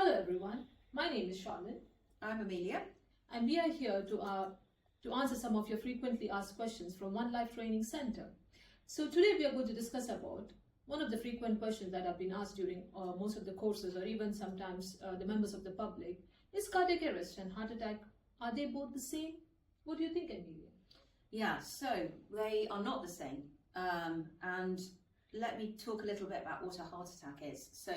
Hello everyone, my name is Charlene. I'm Emilia. And we are here to answer some of your frequently asked questions from Onelife Training Center. So today we are going to discuss about one of the frequent questions that have been asked during most of the courses, or even sometimes the members of the public, is cardiac arrest and heart attack, are they both the same? What do you think, Emilia? Yeah, so they are not the same. And let me talk a little bit about what a heart attack is. So,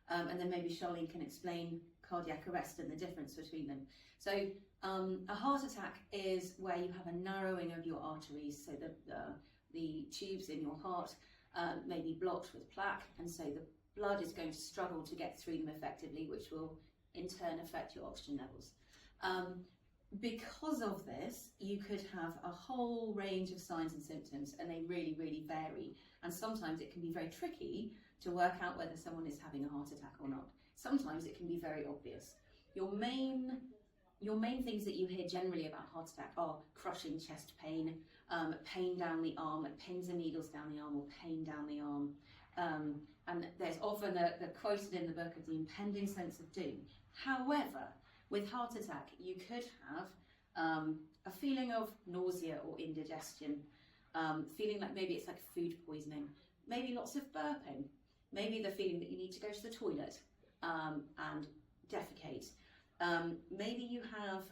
and then maybe Charlene can explain cardiac arrest and the difference between them. So a heart attack is where you have a narrowing of your arteries, so the tubes in your heart may be blocked with plaque, and so the blood is going to struggle to get through them effectively, which will in turn affect your oxygen levels. Because of this, you could have a whole range of signs and symptoms, and they really, really vary. And sometimes it can be very tricky to work out whether someone is having a heart attack or not. Sometimes it can be very obvious. Your main things that you hear generally about heart attack are crushing chest pain, pain down the arm, like pins and needles down the arm, or pain down the arm. And there's often the quoted in the book of the impending sense of doom. However, with heart attack, you could have a feeling of nausea or indigestion, feeling like maybe it's like food poisoning, maybe lots of burping, maybe the feeling that you need to go to the toilet and defecate. Maybe you have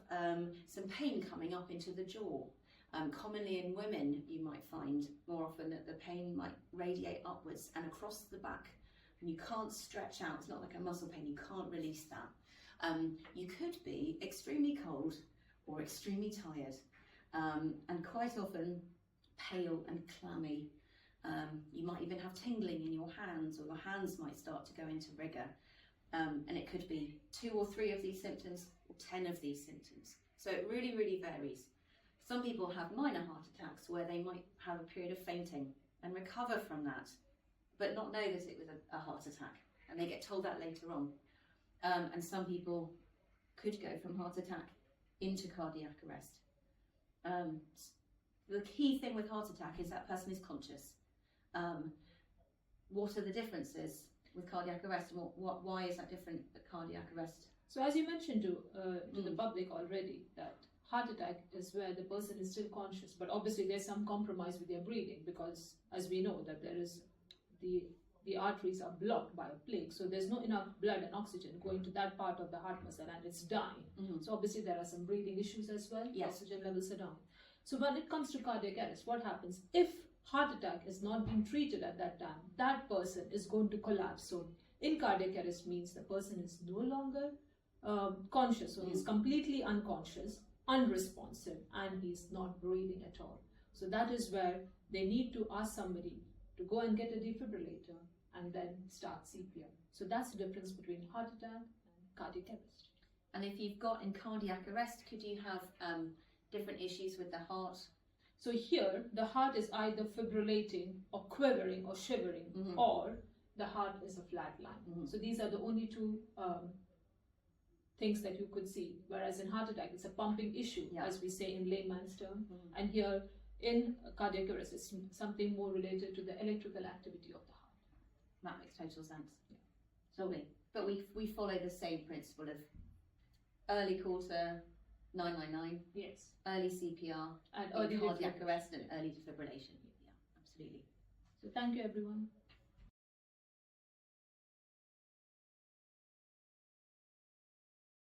some pain coming up into the jaw. Commonly in women, you might find more often that the pain might radiate upwards and across the back, and you can't stretch out. It's not like a muscle pain, you can't release that. You could be extremely cold or extremely tired, and quite often pale and clammy. You might even have tingling in your hands, or your hands might start to go into rigour. And it could be 2 or 3 of these symptoms, or 10 of these symptoms. So it really, really varies. Some people have minor heart attacks where they might have a period of fainting and recover from that, but not know that it was a heart attack, and they get told that later on. And some people could go from heart attack into cardiac arrest. The key thing with heart attack is that person is conscious. What are the differences with cardiac arrest, and why is that different at cardiac arrest? So as you mentioned to the public already, that heart attack is where the person is still conscious, but obviously there's some compromise with their breathing, because as we know that there is the arteries are blocked by a plaque, so there's not enough blood and oxygen going to that part of the heart muscle, and it's dying. So obviously there are some breathing issues as well. Yes. Oxygen levels are down. So when it comes to cardiac arrest, what happens if heart attack is not being treated at that time? That person is going to collapse. So in cardiac arrest means the person is no longer conscious, so he's completely unconscious, unresponsive, and he's not breathing at all. So that is where they need to ask somebody to go and get a defibrillator and then start CPR. So that's the difference between heart attack and cardiac arrest. And if you've got in cardiac arrest, could you have different issues with the heart? So here, the heart is either fibrillating or quivering or shivering, or the heart is a flat line. So these are the only 2 things that you could see. Whereas in heart attack, it's a pumping issue, as we say in layman's term. And here in cardiac arrest, it's something more related to the electrical activity of the heart. That makes total sense. Lovely. But we follow the same principle of early call to 999. Yes. Early CPR, and early cardiac arrest, and early defibrillation. Yeah, absolutely. So thank you, everyone.